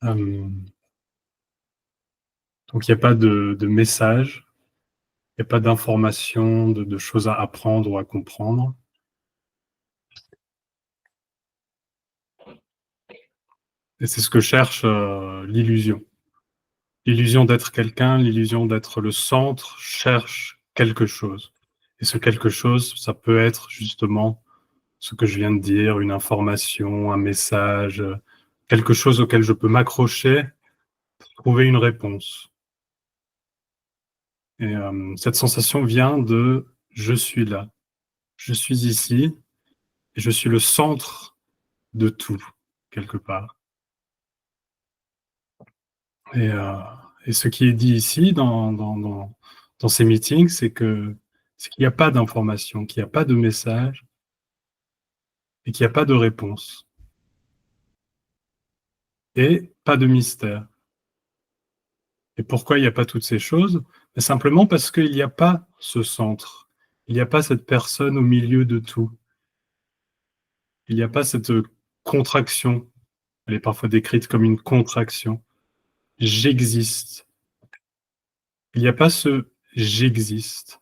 Hem, donc il y a pas de message, il y a pas d'information, de choses à apprendre ou à comprendre et c'est ce que cherche, l'illusion. L'illusion d'être quelqu'un, l'illusion d'être le centre cherche quelque chose et ce quelque chose, ça peut être justement ce que je viens de dire, une information, un message, quelque chose auquel je peux m'accrocher, trouver une réponse et cette sensation vient de: «Je suis là, je suis ici et je suis le centre de tout», quelque part et heu et ce qui est dit ici dans ces meetings, c'est qu'il y a pas d'information, qu'il y a pas de message et qu'il y a pas de réponse et pas de mystère. Et pourquoi il n'y a pas toutes ces choses? Bah, simplement parce qu'il n'y a pas ce centre. Il n'y a pas cette personne au milieu de tout. Il n'y a pas cette, contraction. Elle est parfois décrite comme une contraction. J'existe. Il n'y a pas ce j'existe.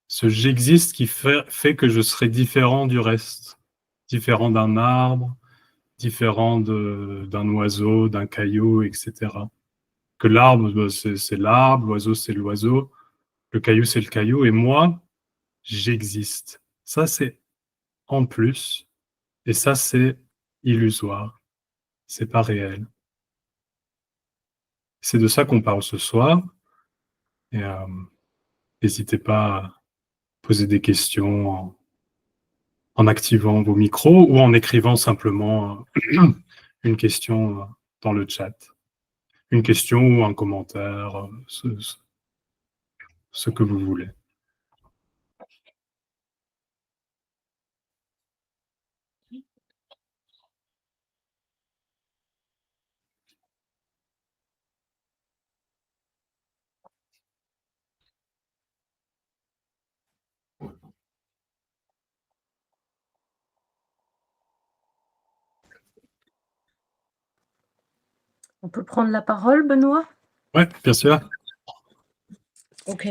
Ce j'existe qui fait que je serai différent du reste. Différent d'un arbre, différent d'un oiseau, d'un caillou, et cetera. Que l'arbre, bah, c'est l'arbre, l'oiseau, c'est l'oiseau, le caillou, c'est le caillou et moi, j'existe. Ça, c'est en plus et ça, c'est illusoire. C'est pas réel. C'est de ça qu'on parle ce soir et n'hésitez pas à poser des questions en activant vos micros ou en écrivant simplement, une question, dans le chat. Une question ou un commentaire, ce que vous voulez. On peut prendre la parole, Benoît? Ouais, bien sûr. OK.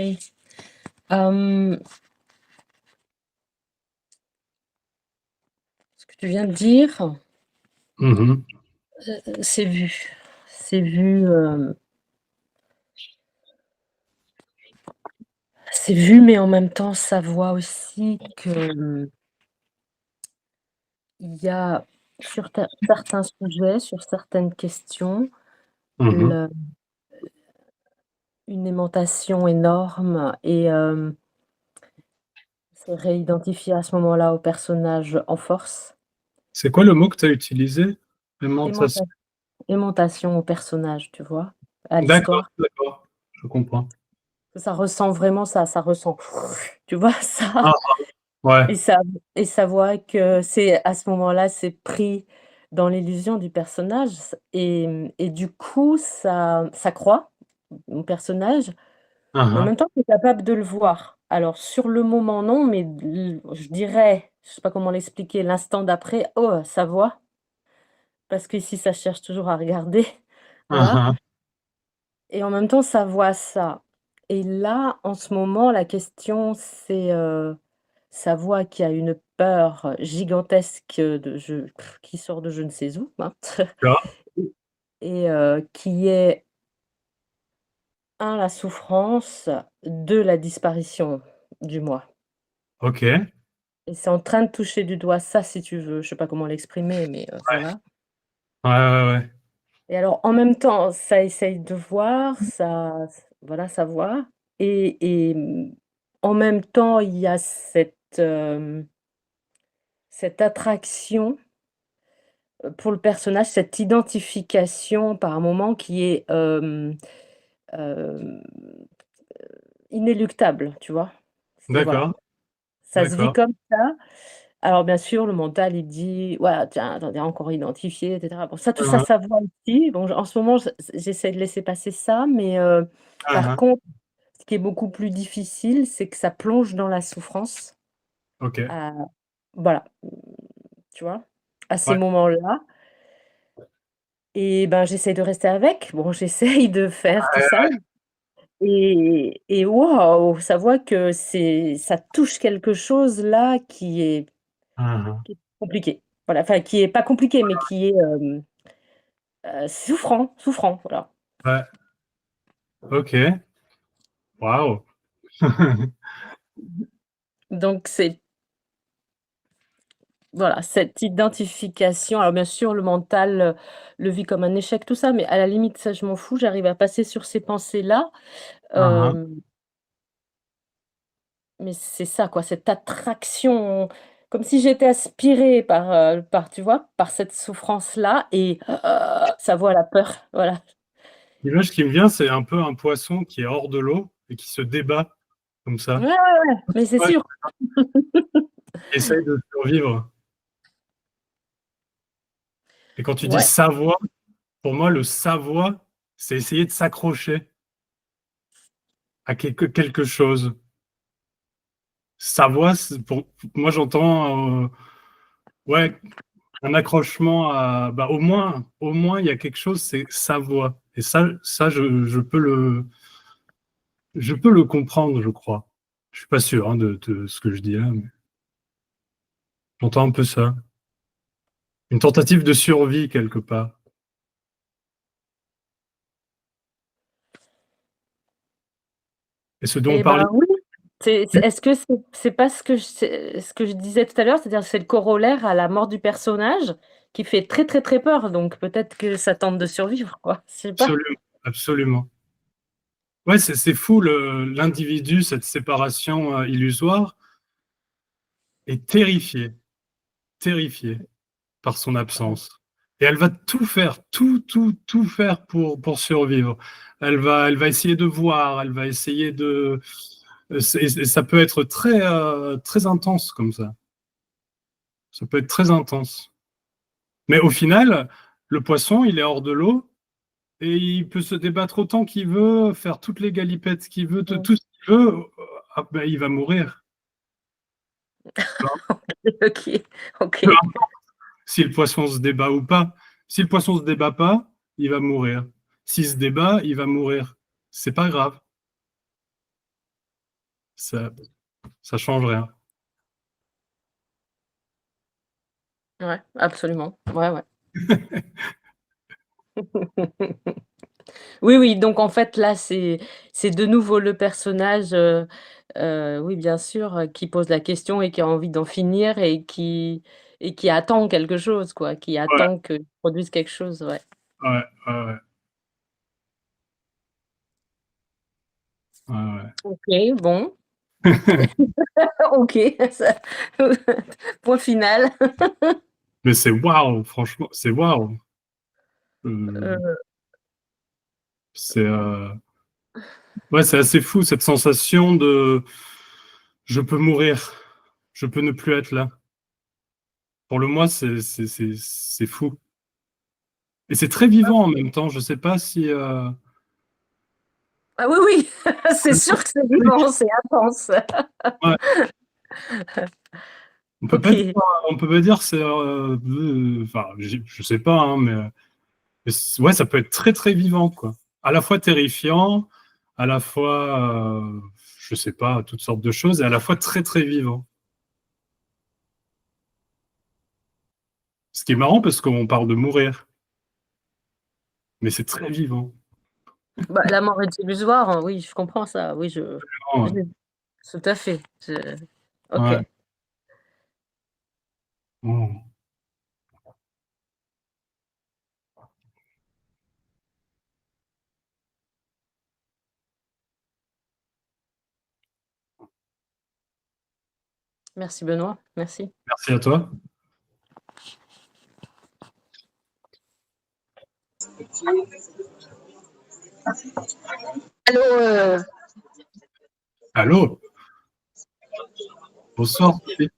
Ce que tu viens de dire, Mmh. c'est vu. C'est vu, c'est vu, mais en même temps, ça voit aussi que, il y a sur certains sujets, sur certaines questions, Mmh. le une aimantation énorme et se réidentifier à ce moment-là au personnage en force. C'est quoi le mot que tu as utilisé? Aimantation. Aimanta aimantation au personnage, tu vois? À D'accord, l'histoire. d'accord, je comprends. Ça ressent vraiment ça, ça ressent, tu vois Ah, ça? ouais. Et ça et ça voit que c'est à ce moment-là, c'est pris dans l'illusion du personnage et du coup, ça croît, mon personnage, Hein, mais en hein. même temps, tu es capable de le voir. Alors sur le moment, non, mais je dirais, je sais pas comment l'expliquer, l'instant d'après, oh, ça voit, parce qu'ici, ça cherche toujours à regarder, Hein, voilà hein. et en même temps, ça voit ça et là, en ce moment, la question, c'est, ça voit qu'il y a une peur gigantesque, de qui sort de je ne sais où, hein, D'accord. et qui est, un la souffrance, 2 la disparition du moi OK. Ouais, et c'est en train de toucher du doigt ça, si tu veux. Je sais pas comment l'exprimer, mais voilà ouais, ouais. et alors, en même temps, ça essaye de voir, voilà, ça voit et en même temps, il y a cette attraction pour le personnage, cette identification par moment qui est, hem, inéluctable, tu vois? C'est voilà, D'accord, ça se vit d'accord. comme ça. Alors bien sûr, le mental, il dit: «Ouais, tiens, attends, tu encore identifié et cetera». Bon, ça, tout Hein, ça, hein. ça va aussi. Bon, en ce moment, j'essaie de laisser passer ça, mais Hein, par hein. contre, ce qui est beaucoup plus difficile, c'est que ça plonge dans la souffrance, OK. à voilà, tu vois? À ces Ouais. moments-là et ben, j'essaye de rester avec. Bon, j'essaye de faire tout ça et waouh! Ça voit que ça touche quelque chose là Mmh mh. qui est compliqué. Voilà, enfin qui est pas compliqué, mais qui est, souffrant, souffrant, voilà. Ouais, OK. Waouh! Donc c'est voilà, cette identification, alors bien sûr le mental, le vit comme un échec tout ça, mais à la limite ça je m'en fous, j'arrive à passer sur ces pensées-là, Mmh mh. hem, mais c'est ça quoi, cette attraction, comme si j'étais aspirée par tu vois, par cette souffrance-là et ça voit la peur, voilà. L'image qui me vient, c'est un peu un poisson qui est hors de l'eau et qui se débat comme Ouais, ça. ouais, ouais, mais c'est Ouais, sûr. qui essaye de survivre et quand tu dis Ouais, «sa voix», pour moi, le «sa voix», c'est essayer de s'accrocher à quelque chose. Sa voix, c'est pour moi, j'entends, ouais, un accrochement à bah, au moins, il y a quelque chose, c'est sa voix et ça je peux le comprendre, je crois. Je suis pas sûr, hein, de ce que je dis là, mais j'entends un peu ça. Une tentative de survie quelque part et ce dont on et ben parlait oui, c'est est-ce que c'est pas ce que je disais tout à l'heure, c'est-à-dire c'est le corollaire à la mort du personnage qui fait très, très, très peur, donc peut-être que ça tente de survivre quoi, je sais pas. absolument, absolument. Ouais, c'est fou l'individu, cette séparation, illusoire est terrifié, terrifié par son Mmh. absence et elle va tout faire, tout faire pour survivre. Elle va essayer de voir, elle va essayer de et ça peut être très intense comme ça. Ça peut être très intense. Mais au final, le poisson, il est hors de l'eau et il peut se débattre autant qu'il veut, faire toutes les galipettes qu'il veut, Mmh. tout ce qu'il veut, ah ben, il va mourir. OK, Peu OK. importe si le poisson se débat ou pas. Si le poisson se débat pas, il va mourir. S'il se débat, il va mourir. C'est pas grave. Ça ça change rien. Ouais, absolument. Ouais, ouais. Oui, oui, donc en fait, là, c'est de nouveau le personnage, oui, bien sûr, qui pose la question et qui a envie d'en finir et qui attend quelque chose, quoi, qui Ouais, attend qu'il produise quelque chose, ouais. ouais, ouais, ouais, ouais, OK, bon, ouais. OK, ça point final. Mais c'est waouh, franchement, c'est waouh. Heu, Heu, c'est, ouais, c'est assez fou cette sensation de: «Je peux mourir, je peux ne plus être là». Pour le moi, c'est fou et c'est très vivant en même temps. Je sais pas si, ah oui, oui, c'est sûr que c'est vivant, c'est intense. ouais, on peut pas dire OK. on peut pas dire c'est, enfin, je sais pas, hein, mais ouais, ça peut être très, très vivant, quoi. À la fois terrifiant, à la fois, je sais pas, toutes sortes de choses et à la fois très, très vivant. Ce qui est marrant parce qu'on parle de mourir, mais c'est très vivant. Bah, la mort est illusoire, oui, je comprends ça, oui, je Ouais, tout à fait, je OK. ouais. Mmh. Merci Benoît, merci. Merci à toi. Allô, Allô? Bonsoir Sophie.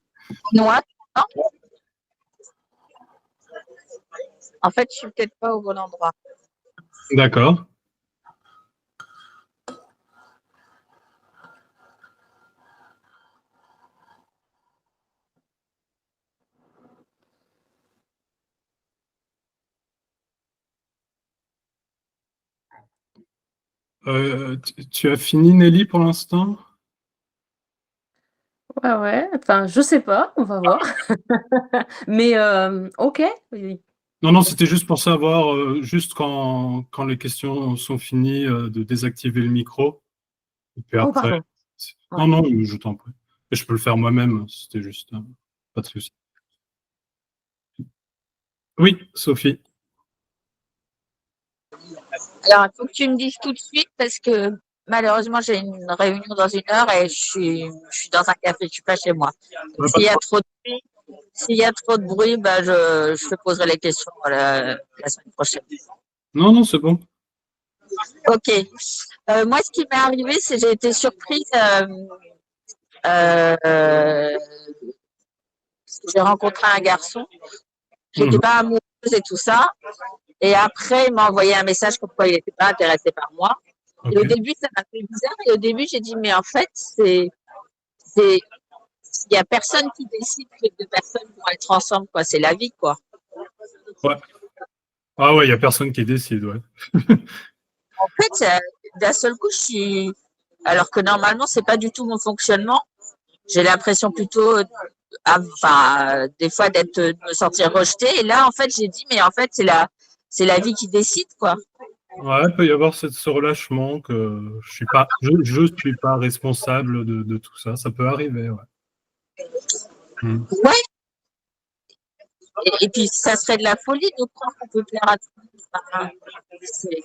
Benoît? Non? En fait, je suis peut-être pas au bon endroit. D'accord. Tu as fini, Nelly, pour l'instant? Ouais, ouais, enfin, je sais pas, on va voir. Mais OK, oui. Non, non, c'était juste pour savoir, juste quand les questions sont finies, de désactiver le micro. Et puis Oh après, pardon, ouais. non, non, je t'en prie. Et je peux le faire moi-même, c'était juste, pas de souci. Oui, Sophie. Alors, il faut que tu me dises tout de suite parce que malheureusement, j'ai une réunion dans 1 heure et je suis dans un café, je suis pas chez moi. Donc, Ouais, pas de problème. s'il y a trop de bruit, bah, je te poserai les questions la semaine prochaine. Non, non, c'est bon. Ok. Moi, ce qui m'est arrivé, c'est que j'ai été surprise. Euh, j'ai rencontré un garçon. J'étais Mhm. pas amoureuse et tout ça. Et après, il m'a envoyé un message comme quoi il n'était pas intéressé par moi. Et Ok. au début, ça m'a fait bizarre. Et au début, j'ai dit, mais en fait, il y a personne qui décide que 2 personnes vont être ensemble, quoi. C'est la vie, quoi. Ouais. Ah ouais, il n'y a personne qui décide, ouais. En fait, d'un seul coup, alors que normalement, c'est pas du tout mon fonctionnement. J'ai l'impression plutôt, enfin, des fois de me sentir rejetée. Et là, en fait, j'ai dit, mais en fait, c'est la vie qui décide, quoi. Ouais, il peut y avoir ce relâchement que je suis pas responsable de tout ça. Ça peut arriver, ouais. Mhm. Ouais. Et puis, ça serait de la folie de croire qu'on peut plaire à tout le monde. Enfin, c'est-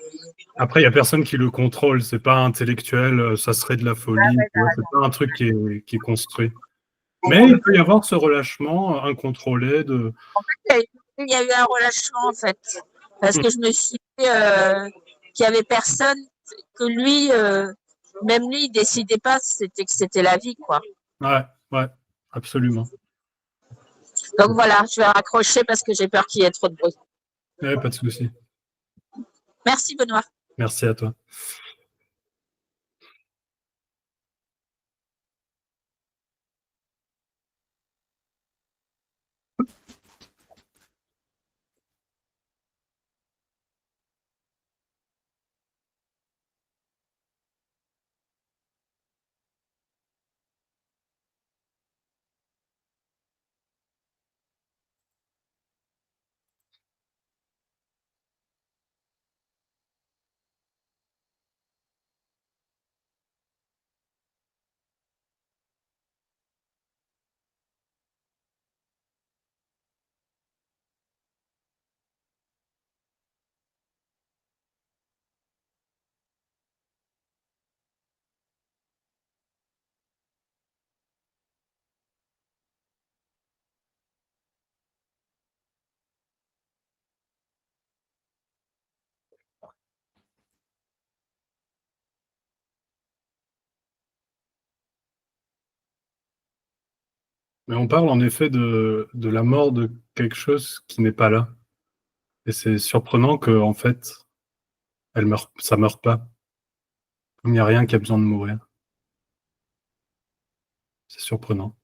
Après, il y a personne qui le contrôle. C'est pas intellectuel. Ça serait de la folie. Tu vois, c'est pas un truc qui est construit. Mais il peut y avoir ce relâchement incontrôlé de. Il y a eu un relâchement, en fait. Parce Mhm. que je me suis dit qu'il y avait personne, que lui, même lui, il décidait pas, c'était que c'était la vie, quoi. Ouais, ouais, absolument. Donc voilà, je vais raccrocher parce que j'ai peur qu'il y ait trop de bruit. Ouais, pas de souci. Merci, Benoît. Merci à toi. Mais on parle en effet de la mort de quelque chose qui n'est pas là. Et c'est surprenant que, en fait, ça meurt pas. Il n'y a rien qui a besoin de mourir. C'est surprenant.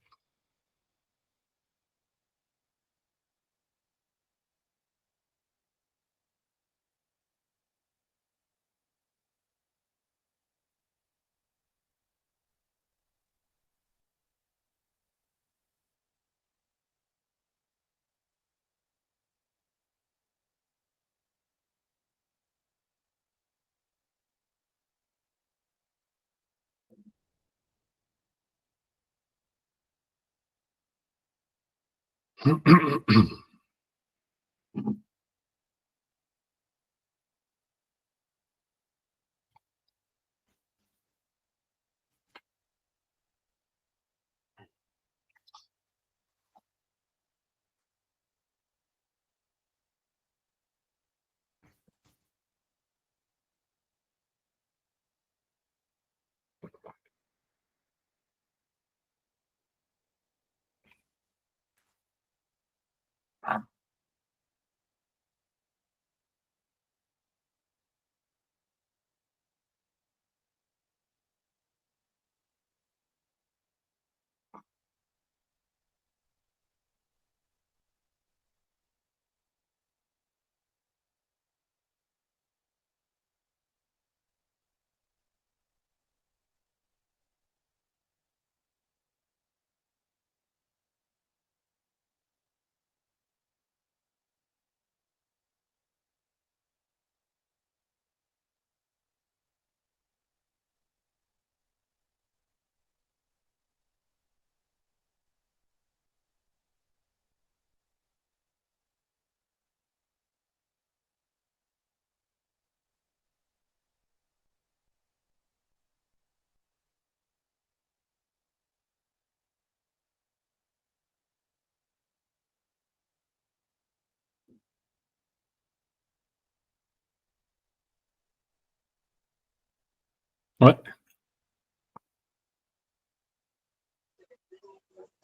Ouais.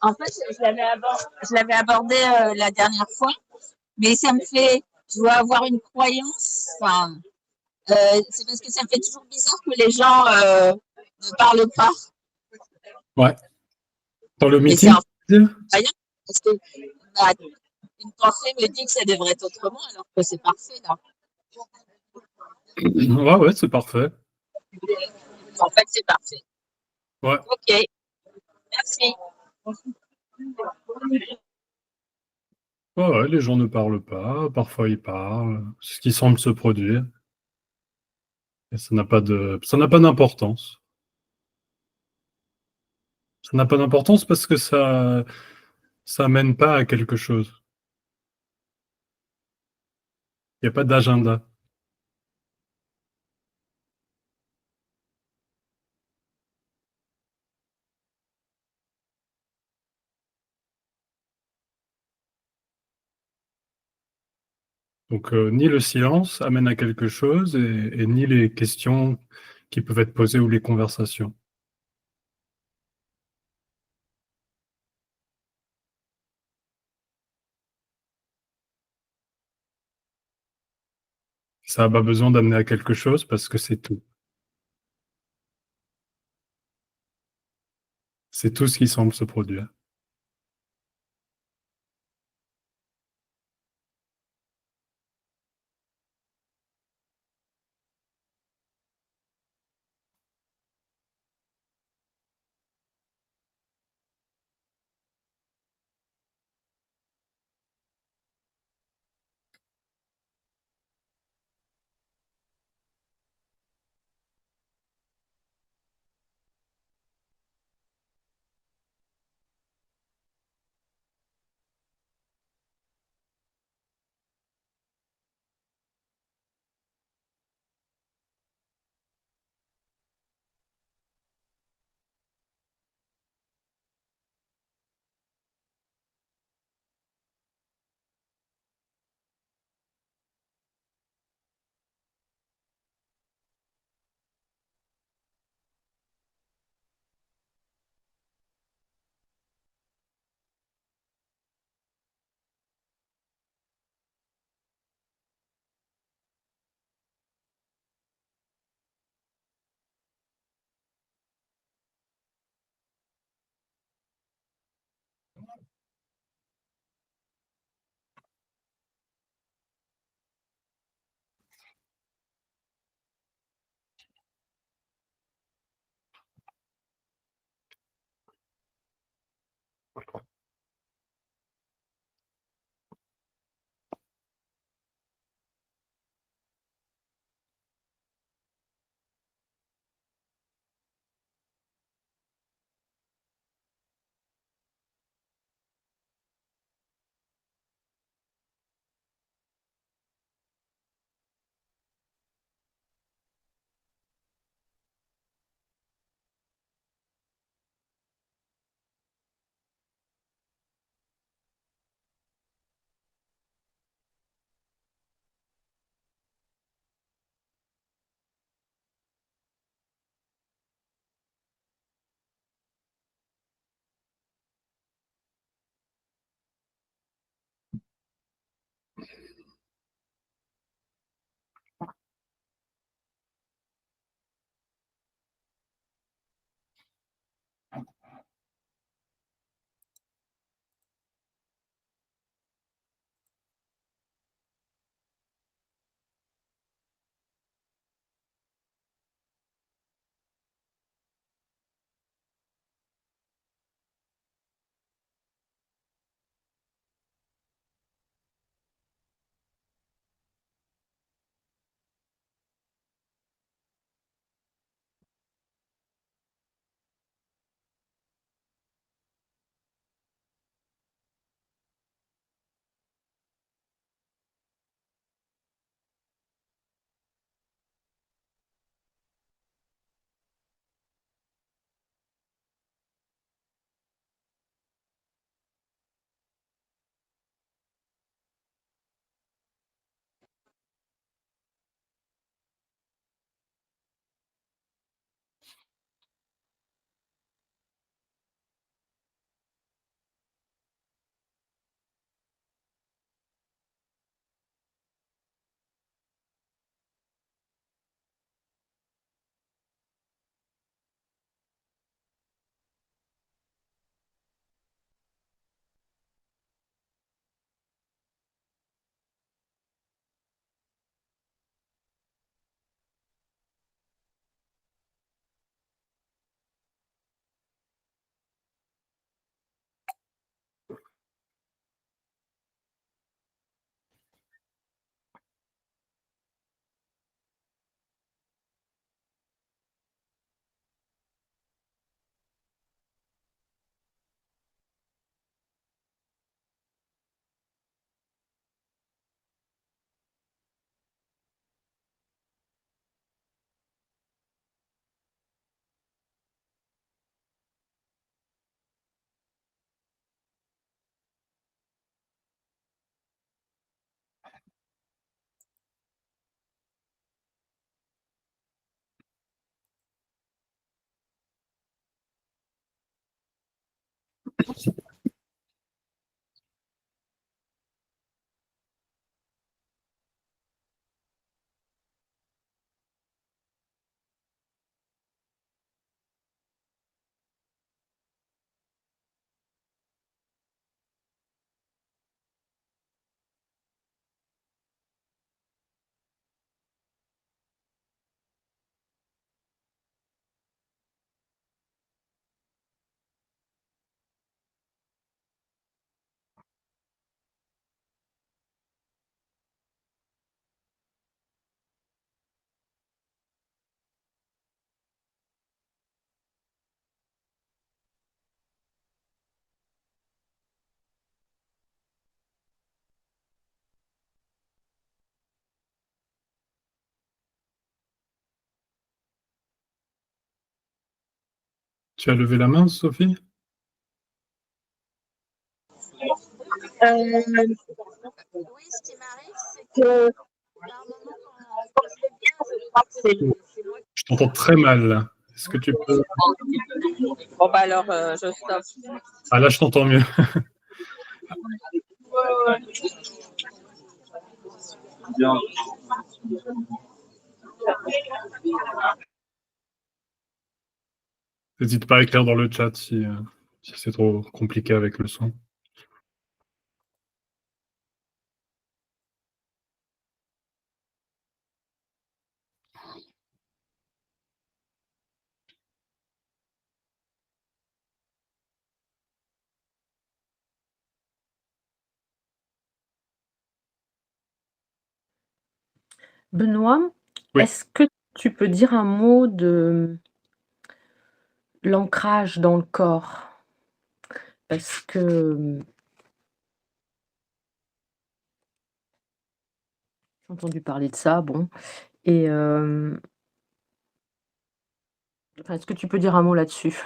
En fait, je l'avais abordé la dernière fois, mais ça me fait, je dois avoir une croyance. Enfin, c'est parce que ça me fait toujours bizarre que les gens ne parlent pas. Ouais. Dans le Mais c'est meeting, un tu veux dire. croyance parce que une pensée me dit que ça devrait être autrement, alors que c'est parfait là. Ouais, ouais, c'est parfait. En fait, c'est parfait. Ouais. Ok, merci. Ouais, ouais, les gens ne parlent pas, parfois ils parlent, ce qui semble se produire, et ça n'a pas d'importance. Ça n'a pas d'importance parce que ça mène pas à quelque chose. Il n'y a pas d'agenda. Donc, ni le silence amène à quelque chose, et ni les questions qui peuvent être posées ou les conversations. Ça n'a pas besoin d'amener à quelque chose parce que c'est tout. C'est tout ce qui semble se produire. Tu as levé la main, Sophie? Oui, ce qui m'arrive, c'est que par moment, quand je vais bien, je crois que c'est moi Je t'entends très mal, là. Est-ce que tu peux... qui. Bon, bah alors, je stoppe. Ah, là, je t'entends mieux. N'hésite pas à écrire dans le chat si c'est trop compliqué avec le son. Benoît, Oui. est-ce que tu peux dire un mot de l'ancrage dans le corps? Parce que, j'ai entendu parler de ça, bon et enfin, est-ce que tu peux dire un mot là-dessus?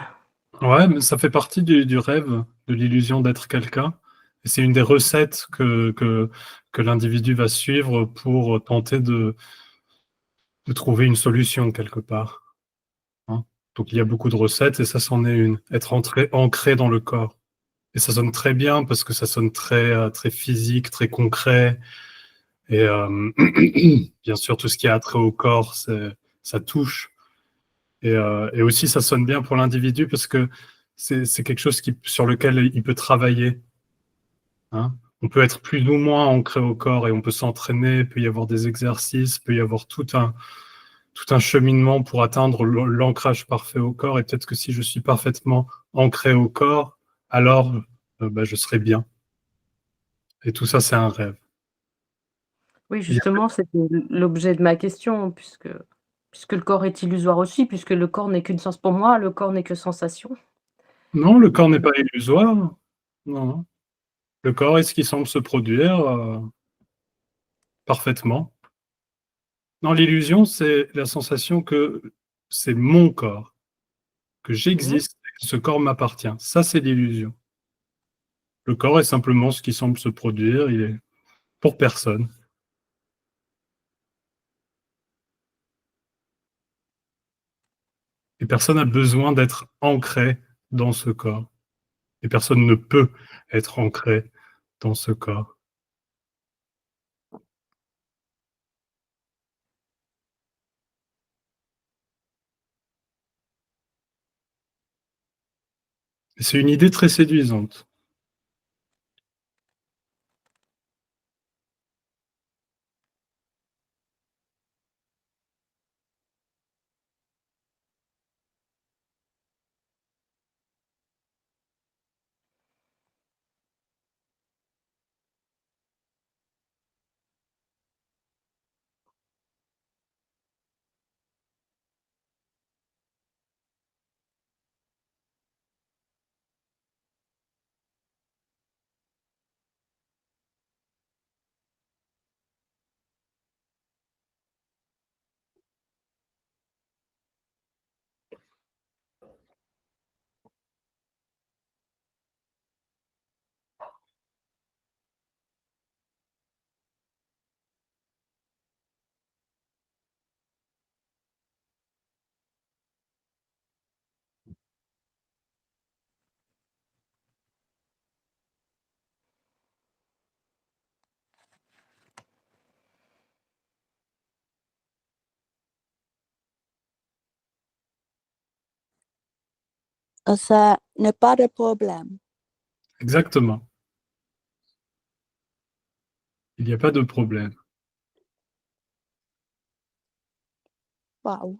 Ouais, mais ça fait partie du rêve, de l'illusion d'être quelqu'un. Et c'est une des recettes que l'individu va suivre pour tenter de trouver une solution quelque part, hein. Donc il y a beaucoup de recettes et ça c'en est une. Être ancré dans le corps. Et ça sonne très bien parce que ça sonne très physique, très concret. Et bien sûr, tout ce qui a trait au corps, ça touche. Et aussi, ça sonne bien pour l'individu parce que c'est quelque chose sur lequel il peut travailler, hein. On peut être plus ou moins ancré au corps et on peut s'entraîner, il peut y avoir des exercices, il peut y avoir tout un cheminement pour atteindre l'ancrage parfait au corps. Et peut-être que si je suis parfaitement ancré au corps, alors bah, je serai bien. Et tout ça, c'est un rêve. Oui, Il y a- justement, c'était l'objet de ma question puisque le corps est illusoire aussi, puisque le corps n'est qu'une sens pour moi, le corps n'est que sensation. Non, le corps n'est pas illusoire. Non, non. Le corps est ce qui semble se produire parfaitement. Non, l'illusion, c'est la sensation que c'est mon corps, que Mmh. j'existe, que ce corps m'appartient. Ça, c'est l'illusion. Le corps est simplement ce qui semble se produire, il est pour personne. Et personne n'a besoin d'être ancré dans ce corps. Et personne ne peut être ancré dans ce corps. Et c'est une idée très séduisante. Ça n'est pas de problème. Exactement. Il n'y a pas de problème. Wow.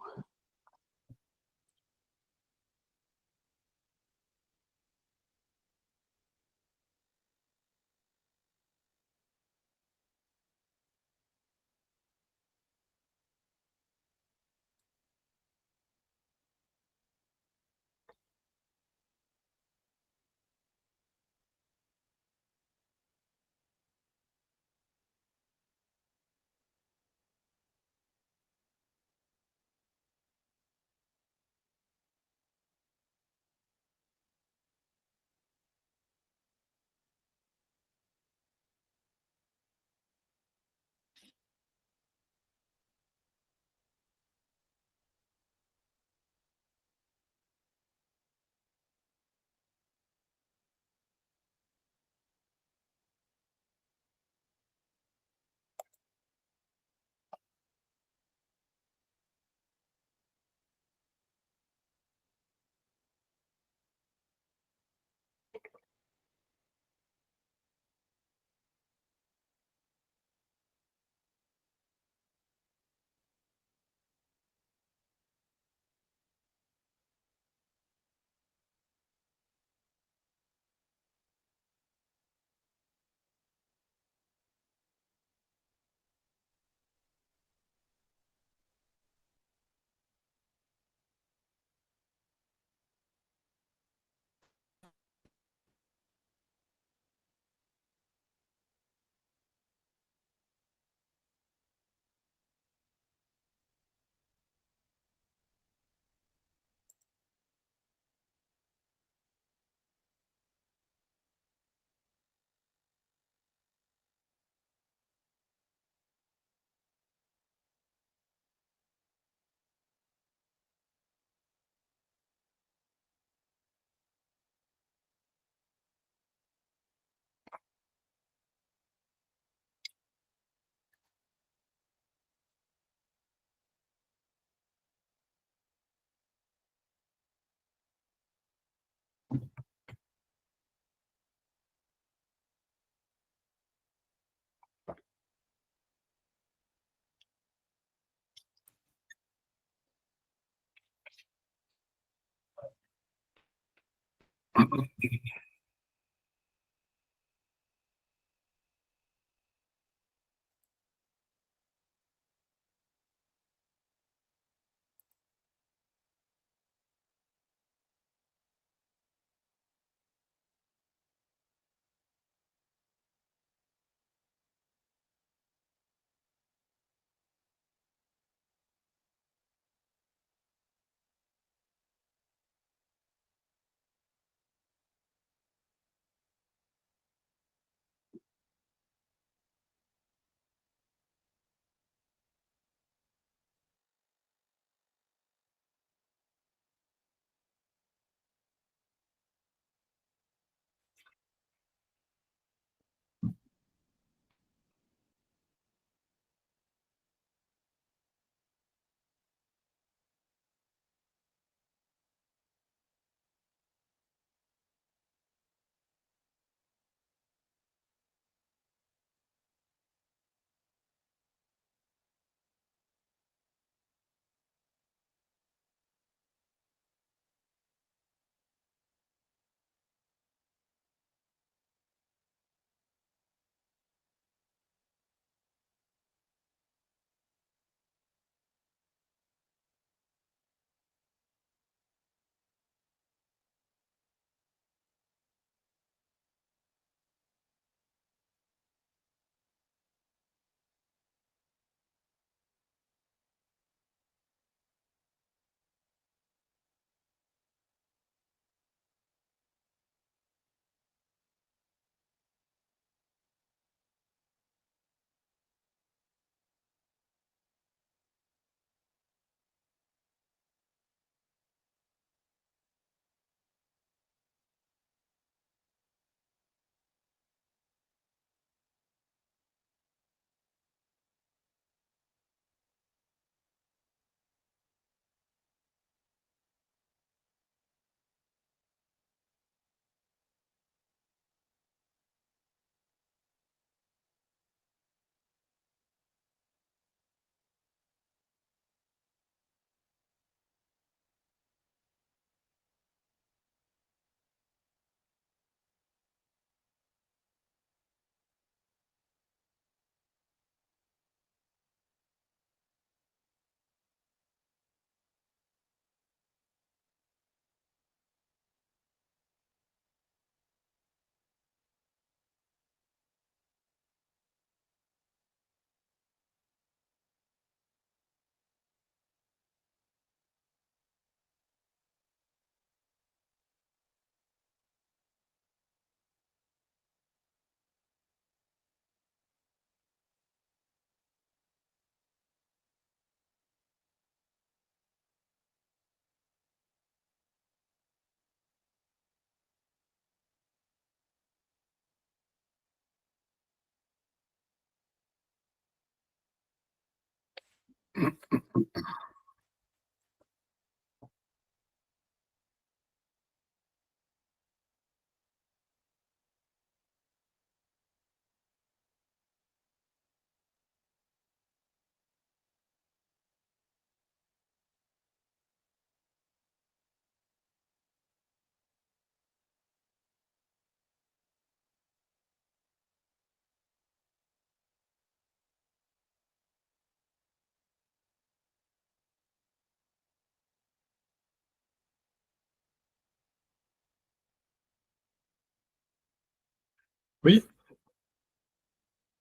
Oui,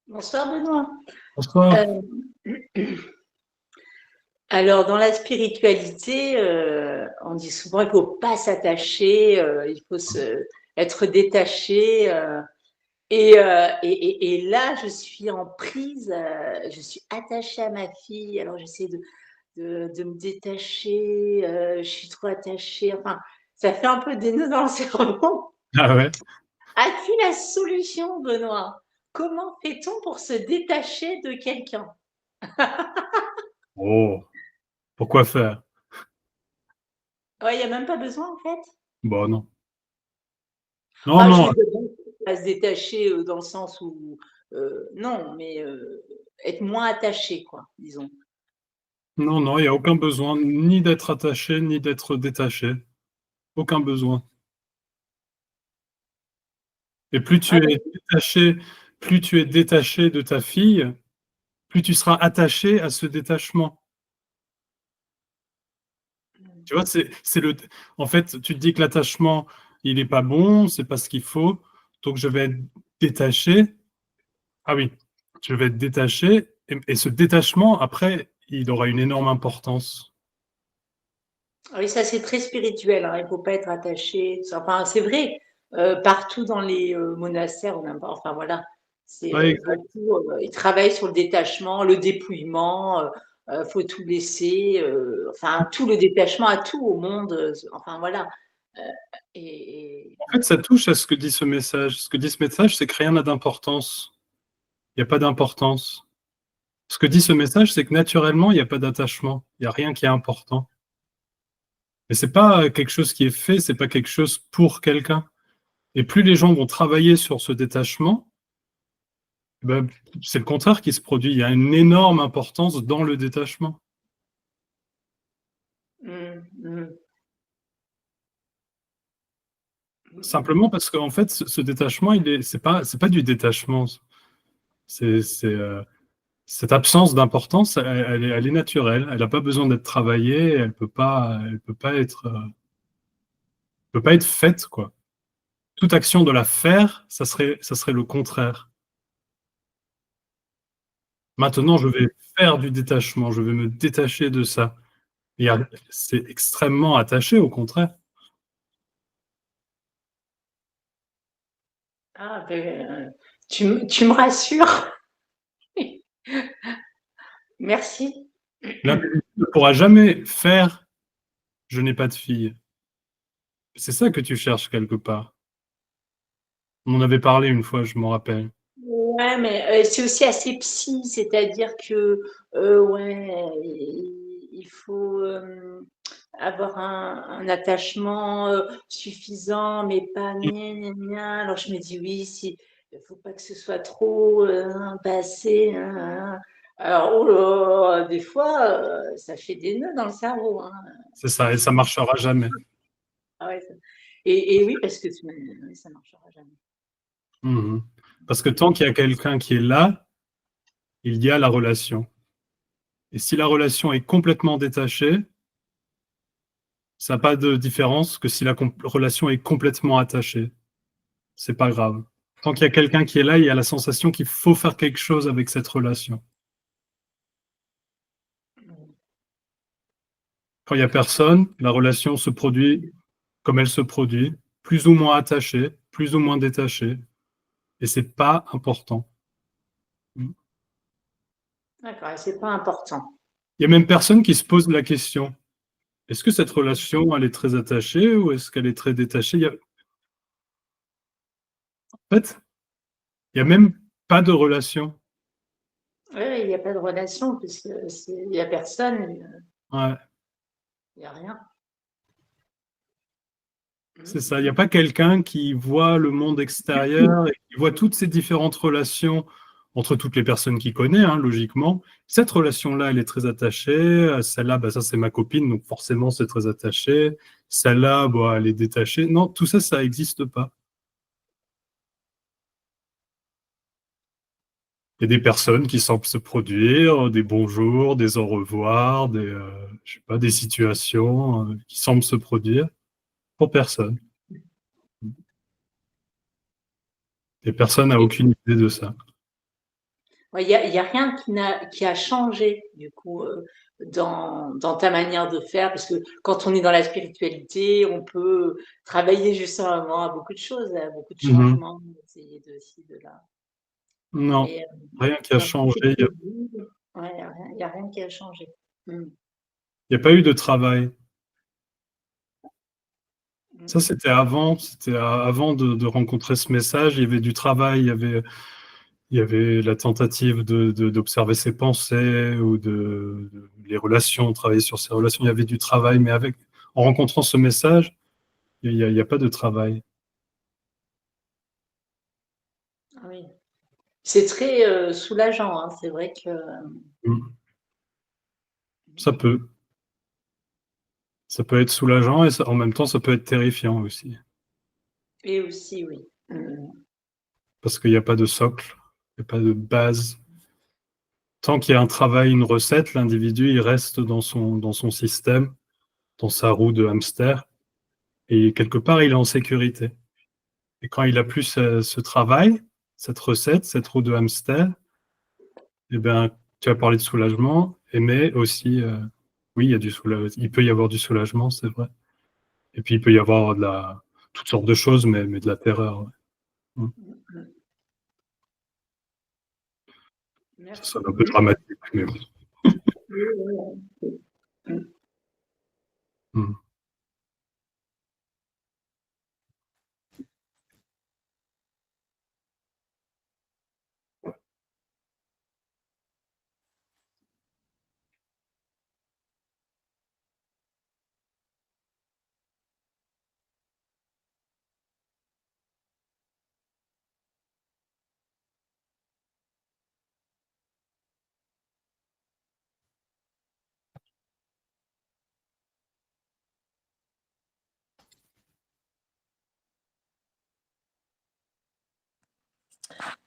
Bonsoir Benoît. bonsoir. Alors dans la spiritualité, on dit souvent il faut pas s'attacher, il faut être détaché. Et là, je suis en prise, je suis attachée à ma fille. Alors j'essaie de me détacher, je suis trop attachée. Enfin, ça fait un peu des nœuds dans le cerveau. Ah ouais. As-tu la solution, Benoît? Comment fait-on pour se détacher de quelqu'un? Oh, pourquoi faire? Ouais, il n'y a même pas besoin en fait. Bon, non. Non, Ah, je non, veux dire, bon, pas se détacher dans le sens où, non, mais être moins attaché, quoi, disons. non, non, il n'y a aucun besoin ni d'être attaché, ni d'être détaché. Aucun besoin. Et Ah, ben, plus tu es détaché de ta fille, plus tu seras attaché à ce détachement. Tu vois, en fait, tu te dis que l'attachement, il n'est pas bon, c'est pas ce qu'il faut, donc je vais être détaché. Ah oui, je vais être détaché, et ce détachement, après, il aura une énorme importance. oui, ça c'est très spirituel, hein, il ne faut pas être attaché. Tout ça. Enfin, c'est vrai, partout dans les monastères, ou n'importe, enfin voilà, c'est Ouais, exact. beaucoup, ils travaillent sur le détachement, le dépouillement, faut tout laisser, enfin tout le détachement à tout au monde, enfin voilà. Euh, et, En fait, ça touche à ce que dit ce message. Ce que dit ce message, c'est que rien n'a d'importance. Il n'y a pas d'importance. Ce que dit ce message, c'est que naturellement, il n'y a pas d'attachement. Il n'y a rien qui est important. Mais c'est pas quelque chose qui est fait, c'est pas quelque chose pour quelqu'un. Et plus les gens vont travailler sur ce détachement, ben, c'est le contraire qui se produit. Il y a une énorme importance dans le détachement. mm, mm. Simplement parce qu'en fait, ce détachement, c'est pas du détachement. C'est cette absence d'importance, elle est naturelle. Elle n'a pas besoin d'être travaillée. Elle peut pas être faite, quoi. Toute action de la faire, ça serait le contraire. Maintenant, je vais faire du détachement. Je vais me détacher de ça. C'est extrêmement attaché, au contraire. Ah, ben, tu me rassures. Merci. L'individu ne pourra jamais faire je n'ai pas de fille. C'est ça que tu cherches quelque part. On en avait parlé une fois, je m'en rappelle. Ouais, mais c'est aussi assez psy, c'est-à-dire que ouais, il faut avoir un attachement suffisant, mais pas gna, gna, gna. Alors je me dis oui, si, il faut pas que ce soit trop passé. Alors oh là, des fois, ça fait des nœuds dans le cerveau. Hein. C'est ça, et ça marchera jamais. Ah ouais, et oui, parce que oui, ça marchera jamais. Mhm. Parce que tant qu'il y a quelqu'un qui est là, il y a la relation. Et si la relation est complètement détachée, ça n'a pas de différence que si la relation est complètement attachée. C'est pas grave. Tant qu'il y a quelqu'un qui est là, il y a la sensation qu'il faut faire quelque chose avec cette relation. Quand il n'y a personne, la relation se produit comme elle se produit, plus ou moins attachée, plus ou moins détachée, et c'est pas important. D'accord, et c'est pas important. Il y a même personne qui se pose la question, est-ce que cette relation, elle est très attachée ou est-ce qu'elle est très détachée? En fait, il n'y a même pas de relation. Oui, il n'y a pas de relation, puisque il n'y a personne, Ouais, il n'y a rien. c'est ça. Il n'y a pas quelqu'un qui voit le monde extérieur et qui voit toutes ces différentes relations entre toutes les personnes qu'il connaît, hein, logiquement. Cette relation-là, elle est très attachée. Celle-là, bah, ça, c'est ma copine, donc forcément, c'est très attaché. Celle-là, bah, elle est détachée. Non, tout ça, ça n'existe pas. Il y a des personnes qui semblent se produire, des bonjours, des au revoir, je sais pas, des situations qui semblent se produire pour personne. Et personne n'a aucune idée de ça. Il y a rien qui a changé, du coup, dans ta manière de faire, parce que quand on est dans la spiritualité, on peut travailler justement à beaucoup de choses, à beaucoup de Mhm. changements, essayer de ci, de là. Non, Mais rien qui a dans tout ce changé. que Il tu dis, ouais, il y a rien qui a changé. Mm. n'y a pas eu de travail. Ça, Mm. c'était avant de rencontrer ce message. Il y avait du travail, il y avait la tentative d'observer ses pensées ou les relations, travailler sur ses relations. Il y avait du travail, mais en rencontrant ce message, il y a pas de travail. Ah oui. C'est très soulageant, hein. C'est vrai que. Mm. Ça peut. Ça peut être soulageant et en même temps, ça peut être terrifiant aussi. Et aussi, oui. Parce qu'il n'y a pas de socle, il n'y a pas de base. Tant qu'il y a un travail, une recette, l'individu, il reste dans son système, dans sa roue de hamster, et quelque part, il est en sécurité. Et quand il a plus ce travail, cette recette, cette roue de hamster, eh bien, tu as parlé de soulagement, mais aussi, oui, il peut y avoir du soulagement, c'est vrai. Et puis, il peut y avoir toutes sortes de choses, mais de la terreur. Ouais. Mm. Ça Merci. sonne un peu dramatique, mais bon. Oui, oui, oui. Mm.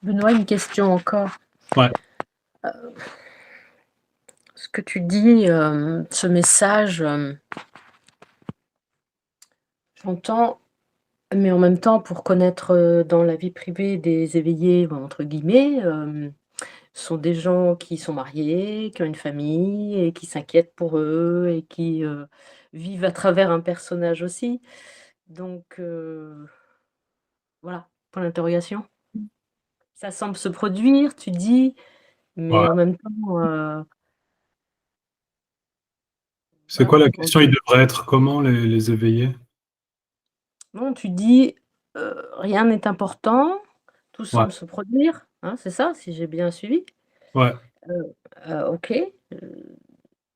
Benoît, une question encore. Ouais. Ce que tu dis, ce message, j'entends, mais en même temps, pour connaître dans la vie privée des éveillés, bon, entre guillemets, ce sont des gens qui sont mariés, qui ont une famille et qui s'inquiètent pour eux et qui vivent à travers un personnage aussi. Donc, voilà, point d'interrogation. Ça semble se produire, tu dis, mais Ouais. en même temps, C'est voilà, quoi la question? Il devrait être comment, les éveillés? non, tu dis, rien n'est important, tout Ouais. semble se produire, hein, c'est ça, si j'ai bien suivi? Ouais. OK,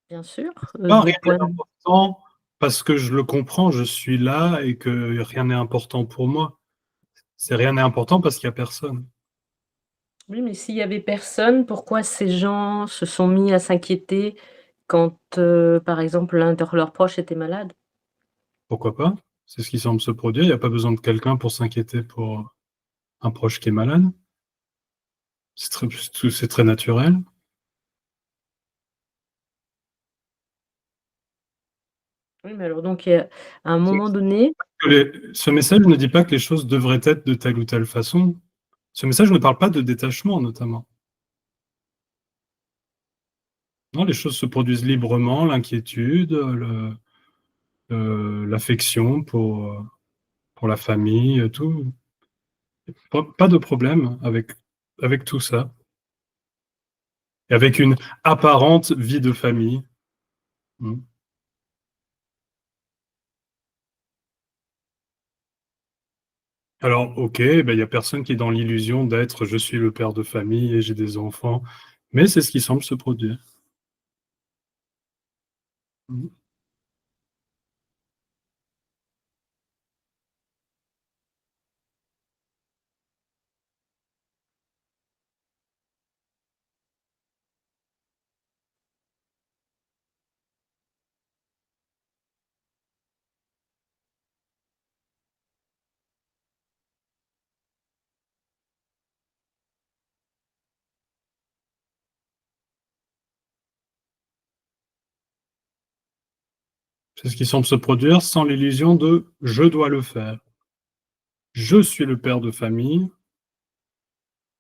bien sûr, Pas des rien n'est points important parce que je le comprends, je suis là et que rien n'est important pour moi. C'est rien n'est important parce qu'il n'y a personne. oui, mais s'il y avait personne, pourquoi ces gens se sont mis à s'inquiéter quand, par exemple, l'un de leurs proches était malade? Pourquoi pas? C'est ce qui semble se produire. Il n'y a pas besoin de quelqu'un pour s'inquiéter pour un proche qui est malade. C'est très naturel. Oui, mais alors donc, à un moment donné, Ce message ne dit pas que les choses devraient être de telle ou telle façon. Ce message ne parle pas de détachement, notamment. Non, les choses se produisent librement, l'inquiétude, l'affection pour la famille, tout. Pas de problème avec tout ça. Et avec une apparente vie de famille. Mm. Alors, ok, ben, il n'y a personne qui est dans l'illusion d'être je suis le père de famille et j'ai des enfants. Mais c'est ce qui semble se produire. Mhm. C'est ce qui semble se produire sans l'illusion de « je dois le faire ». Je suis le père de famille,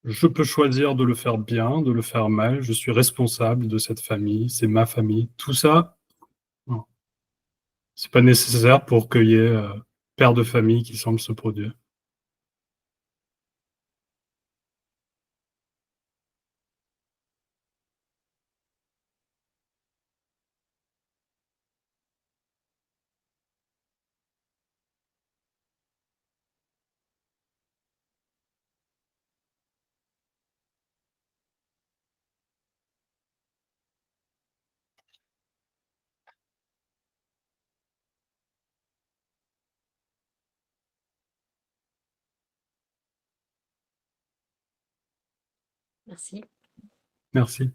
je peux choisir de le faire bien, de le faire mal, je suis responsable de cette famille, c'est ma famille. Tout ça, non. C'est pas nécessaire pour qu'il y ait père de famille qui semble se produire. Merci. Merci.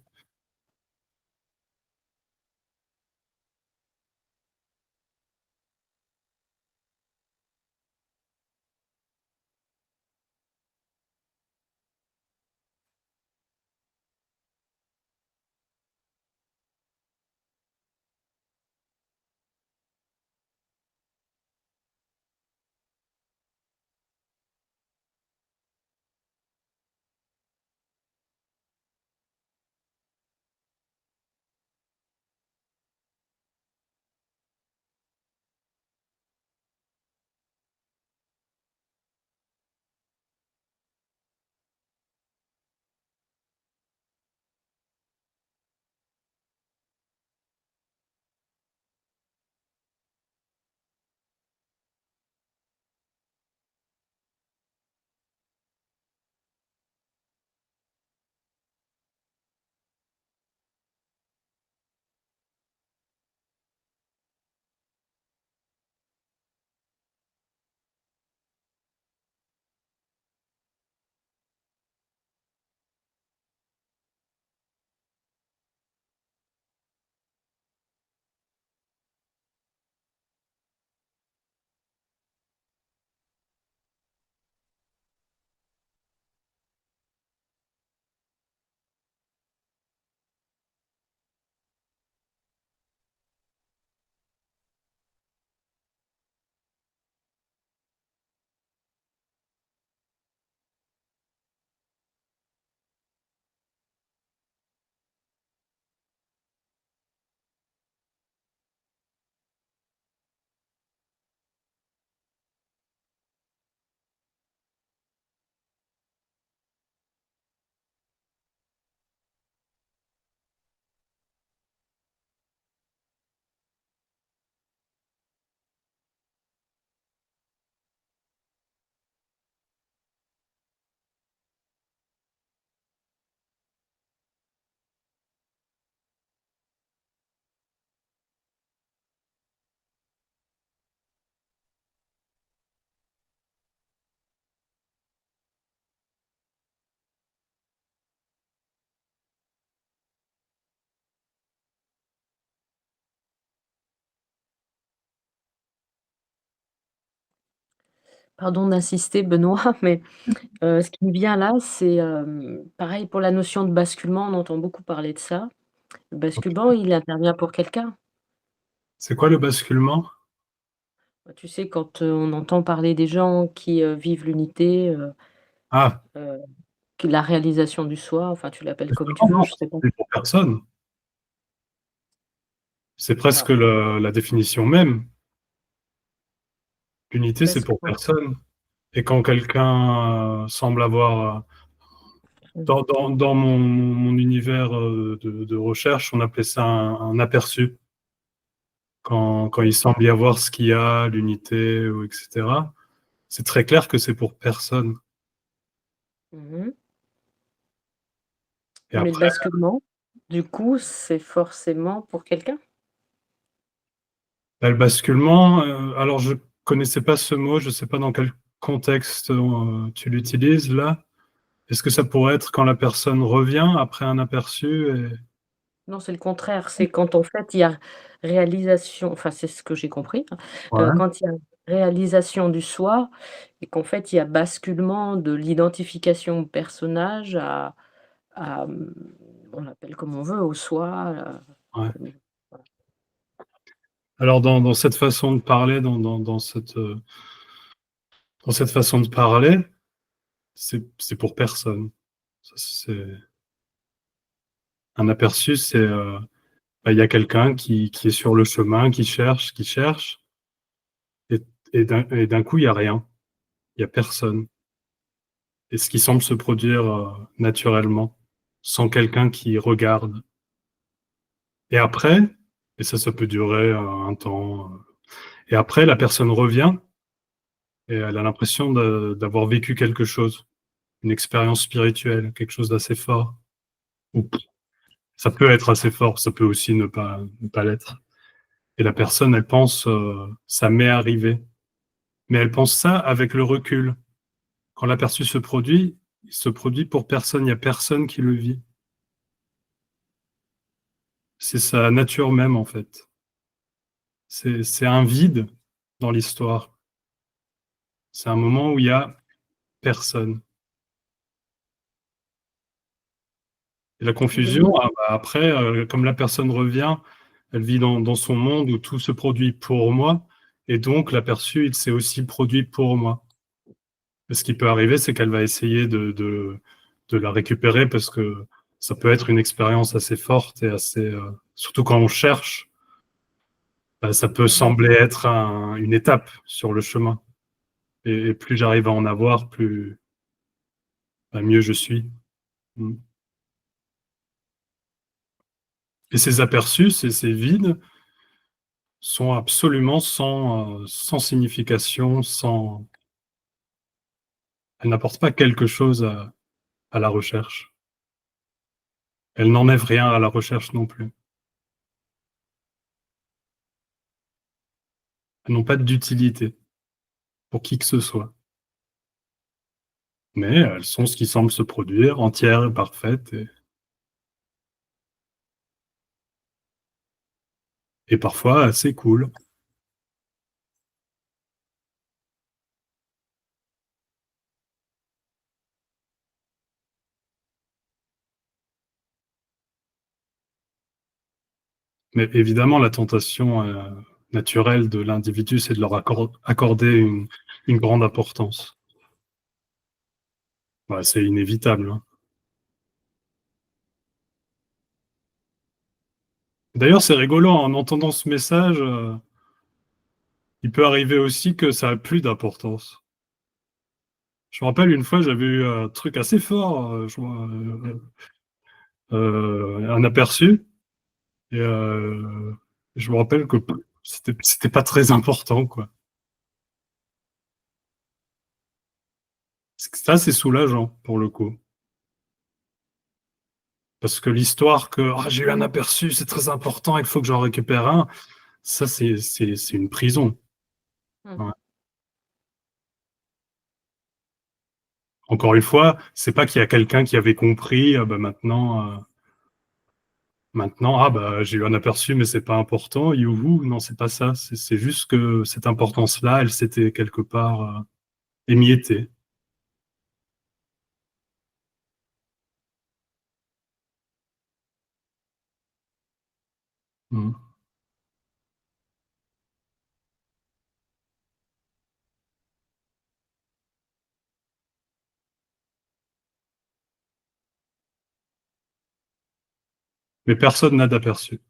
Pardon d'insister Benoît, mais ce qui me vient là, c'est, pareil pour la notion de basculement, on entend beaucoup parler de ça. Le basculement, il intervient pour quelqu'un. C'est quoi le basculement? Bah, tu sais, quand, on entend parler des gens qui, vivent l'unité, Ah, heu, que la réalisation du soi, enfin tu l'appelles comme tu justement, veux, non, je sais pas. c'est pour personne. C'est presque Alors, la définition même. L'unité, c'est presque pour quoi? personne. Et quand quelqu'un semble avoir, Mmh. dans mon univers de recherche, on appelait ça un aperçu. Quand il semble y avoir ce qu'il y a, l'unité, ou etc., c'est très clair que c'est pour personne. Mmh. Et Mais le après, basculement, du coup, c'est forcément pour quelqu'un? bah, le basculement, alors je connaissais pas ce mot, je sais pas dans quel contexte tu l'utilises là. Est-ce que ça pourrait être quand la personne revient après un aperçu et... Non, c'est le contraire, c'est quand en fait il y a réalisation, enfin c'est ce que j'ai compris, hein, Ouais, quand il y a réalisation du soi et qu'en fait il y a basculement de l'identification au personnage on l'appelle comme on veut, au soi, ouais. comme voilà. Alors dans cette façon de parler, dans cette façon de parler, c'est pour personne. Ça, c'est un aperçu, c'est bah, il y a quelqu'un qui est sur le chemin, qui cherche, et, et d'un coup il y a rien, il y a personne. Et ce qui semble se produire naturellement, sans quelqu'un qui regarde. Et après, et ça peut durer un temps. Et après, la personne revient et elle a l'impression d'avoir vécu quelque chose, une expérience spirituelle, quelque chose d'assez fort. Ou ça peut être assez fort, ça peut aussi ne pas l'être. Et la personne, elle pense, ça m'est arrivé. Mais elle pense ça avec le recul. Quand l'aperçu se produit, il se produit pour personne, il n'y a personne qui le vit. C'est sa nature même, en fait. C'est un vide dans l'histoire. C'est un moment où il y a personne. Et la Je confusion, vois. ah bah, après, comme la personne revient, elle vit dans son monde où tout se produit pour moi, et donc l'aperçu, il s'est aussi produit pour moi. Et ce qui peut arriver, c'est qu'elle va essayer de la récupérer parce que ça peut être une expérience assez forte et assez, surtout quand on cherche, bah, ça peut Mmh. sembler être une étape sur le chemin. Et plus j'arrive à en avoir, plus bah, mieux je suis. Mm. Et ces aperçus, ces vides, sont absolument sans signification, sans... Elles n'apportent pas quelque chose à la recherche. Elles n'enlèvent rien à la recherche non plus. Elles n'ont pas d'utilité pour qui que ce soit. Mais elles sont ce qui semble se produire, entières et parfaites, et parfois assez cool. Mais évidemment, la tentation naturelle de l'individu, c'est de leur accorder une grande importance. Ouais, c'est inévitable, hein. D'ailleurs, c'est rigolo, en entendant ce message, il peut arriver aussi que ça a plus d'importance. Je me rappelle une fois, j'avais eu un truc assez fort, un aperçu, et je me rappelle que c'était pas très important, quoi. Ça, c'est soulageant, pour le coup. Parce que l'histoire que ah, j'ai eu un aperçu, c'est très important, il faut que j'en récupère un, ça, c'est une prison. Mmh. Ouais. Encore une fois, c'est pas qu'il y a quelqu'un qui avait compris, bah, maintenant, ah bah j'ai eu un aperçu, mais c'est pas important, youhou, non, c'est pas ça. C'est juste que cette importance-là, elle s'était quelque part émiettée. Mm. Mais personne n'a d'aperçu.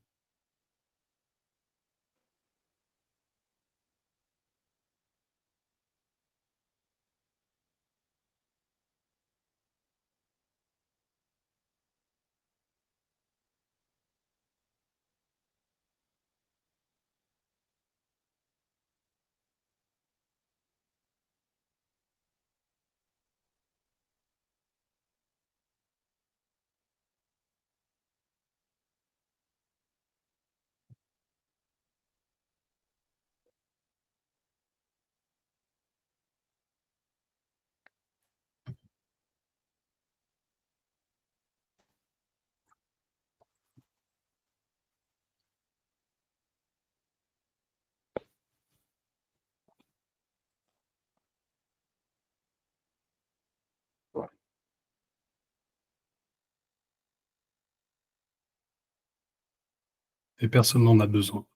et personne n'en a besoin.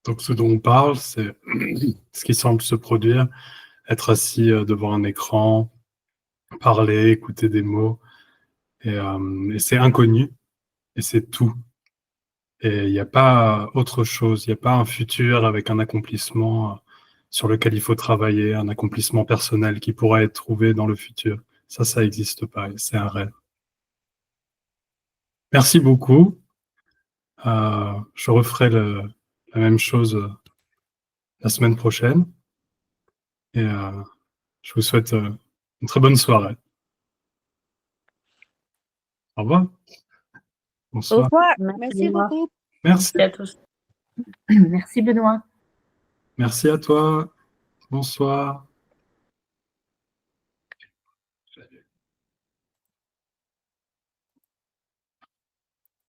Donc, ce dont on parle, c'est ce qui semble se produire, être assis devant un écran, parler, écouter des mots, et c'est inconnu, et c'est tout. Et il n'y a pas autre chose, il n'y a pas un futur avec un accomplissement sur lequel il faut travailler, un accomplissement personnel qui pourra être trouvé dans le futur. Ça n'existe pas, c'est un rêve. Merci beaucoup. Je referai la même chose la semaine prochaine. Et je vous souhaite une très bonne soirée. Au revoir. Au Bonsoir. revoir. Merci, Merci Benoît. beaucoup. Merci. Merci à tous. Merci Benoît. Merci à toi. Bonsoir.